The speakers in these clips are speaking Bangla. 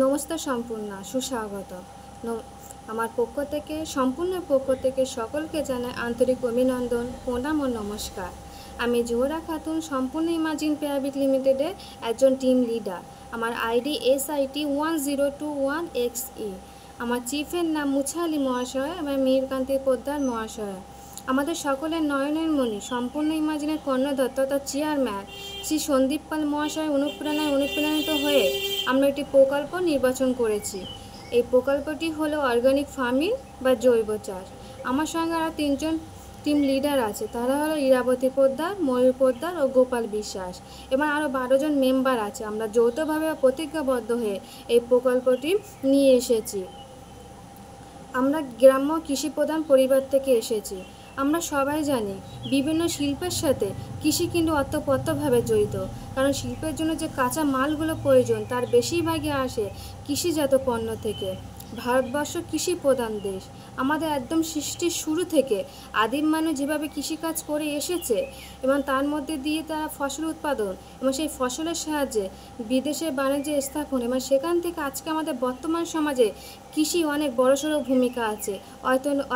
নমস্কার সম্পূর্ণা, সুস্বাগত। আমার পক্ষ থেকে সম্পূর্ণের পক্ষ থেকে সকলকে জানাই আন্তরিক অভিনন্দন, প্রণাম ও নমস্কার। আমি জোহরা খাতুন, সম্পূর্ণ ইমাজিন প্রাইভেট লিমিটেডের একজন টিম লিডার। আমার আইডি SIT 1021XE। আমার চিফের নাম মুছা আলী মহাশয় এবং মীরকান্তি পোদ্দার মহাশয়। আমাদের সকলের নয়নের মণি সম্পূর্ণ ইমাজিনের কর্ণধার তথা চেয়ারম্যান শ্রী সন্দীপ পাল মহাশয় অনুপ্রাণিত হয়ে আমরা একটি প্রকল্প নির্বাচন করেছি। এই প্রকল্পটি হলো অর্গানিক ফার্মিং বা জৈব চাষ। আমার সঙ্গে আরও 3জন টিম লিডার আছে, তারা হলো ইরাবতী পোদ্দার, ময়ূর পোদ্দার ও গোপাল বিশ্বাস, এবং আরও 12 জন মেম্বার আছে। আমরা যৌথভাবে প্রতিজ্ঞাবদ্ধ হয়ে এই প্রকল্পটি নিয়ে এসেছি। আমরা গ্রাম্য কৃষি প্রধান পরিবার থেকে এসেছি। আমরা সবাই জানি বিভিন্ন শিল্পের সাথে কৃষি কিন্তু ওতপ্রোতভাবে জড়িত, কারণ শিল্পের জন্য যে কাঁচা মালগুলো প্রয়োজন তার বেশিরভাগই আসে কৃষিজাত পণ্য থেকে। ভারতবর্ষ কৃষি প্রধান দেশ। আমাদের একদম সৃষ্টির শুরু থেকে আদিম মানুষ যেভাবে কৃষিকাজ করে এসেছে এবং তার মধ্যে দিয়ে তারা ফসল উৎপাদন এবং সেই ফসলের সাহায্যে বিদেশে বাণিজ্যে স্থাপন, এবং সেখান থেকে আজকে আমাদের বর্তমান সমাজে কৃষি অনেক বড়সড় ভূমিকা আছে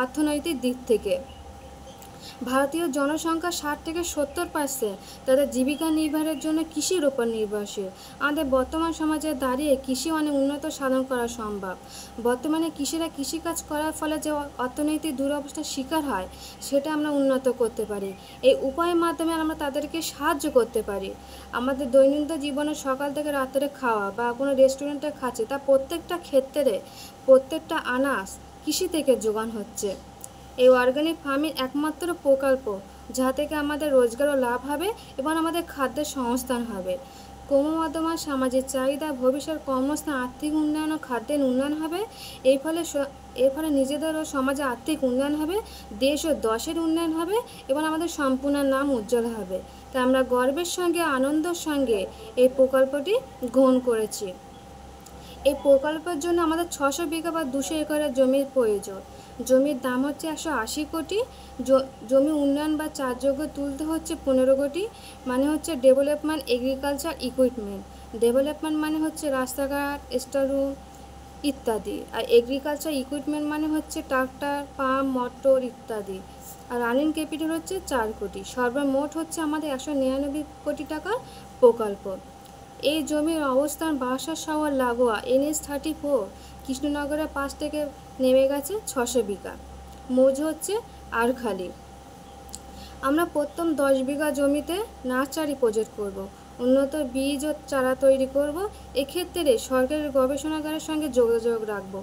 অর্থনৈতিক দিক থেকে। ভারতীয় জনসংখ্যা 60 থেকে 70% তাদের জীবিকা নির্বাহের জন্য কৃষির ওপর নির্ভরশীল। আমাদের বর্তমান সমাজে দাঁড়িয়ে কৃষি অনেক উন্নত সাধন করা সম্ভব। বর্তমানে কৃষিরা কৃষিকাজ করার ফলে যে অর্থনৈতিক দুরবস্থার শিকার হয় সেটা আমরা উন্নত করতে পারি। এই উপায়ের মাধ্যমে আমরা তাদেরকে সাহায্য করতে পারি। আমাদের দৈনন্দিন জীবনে সকাল থেকে রাত্রে খাওয়া বা কোনো রেস্টুরেন্টে খাচ্ছে, তা প্রত্যেকটা ক্ষেত্রে প্রত্যেকটা আনাজ কৃষি থেকে যোগান হচ্ছে। এই অর্গানিক ফার্মিং একমাত্র প্রকল্প যা থেকে আমাদের রোজগার ও লাভ হবে এবং আমাদের খাদ্যের সংস্থান হবে। ক্রমবর্ধমান সামাজিক চাহিদা, ভবিষ্যৎ কর্মস্থান, আর্থিক উন্নয়ন ও খাদ্যের উন্নয়ন হবে। এর ফলে নিজেদের ও সমাজে আর্থিক উন্নয়ন হবে, দেশ ও দশের উন্নয়ন হবে এবং আমাদের সম্পূর্ণ নাম উজ্জ্বল হবে। তাই আমরা গর্বের সঙ্গে আনন্দের সঙ্গে এই প্রকল্পটি গ্রহণ করেছি। এই প্রকল্পের জন্য আমাদের 600 বিঘা বা 200 একরের জমির প্রয়োজন। জমির দাম হচ্ছে 180 কোটি। জমি উন্নয়ন বা চাষযোগ্য তুলতে হচ্ছে 15 কোটি। মানে হচ্ছে ডেভেলপমেন্ট এগ্রিকালচার ইকুইপমেন্ট। ডেভেলপমেন্ট মানে হচ্ছে রাস্তাঘাট, স্টোররুম ইত্যাদি, আর এগ্রিকালচার ইকুইপমেন্ট মানে হচ্ছে ট্রাক্টর, পাম্প, মোটর ইত্যাদি। আর রানিং ক্যাপিটাল হচ্ছে 4 কোটি। সর্বমোট হচ্ছে আমাদের 199 কোটি টাকার প্রকল্প। এই জমির অবস্থান বারাসাত শহর লাগোয়া NH-34 কৃষ্ণনগরের পাশ থেকে নেমে গেছে 600 বিঘা। মৌজা হচ্ছে আরখালি। আমরা প্রথম 10 বিঘা জমিতে নার্সারি প্রজেক্ট করব, উন্নত বীজ ও চারা তৈরি করব। এক্ষেত্রে সরকারের গবেষণাগারের সঙ্গে যোগাযোগ রাখব,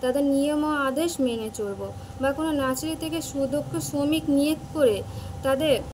তাদের নিয়ম ও আদেশ মেনে চলব, বা কোনো নার্সারি থেকে সুদক্ষ শ্রমিক নিয়োগ করে তাদের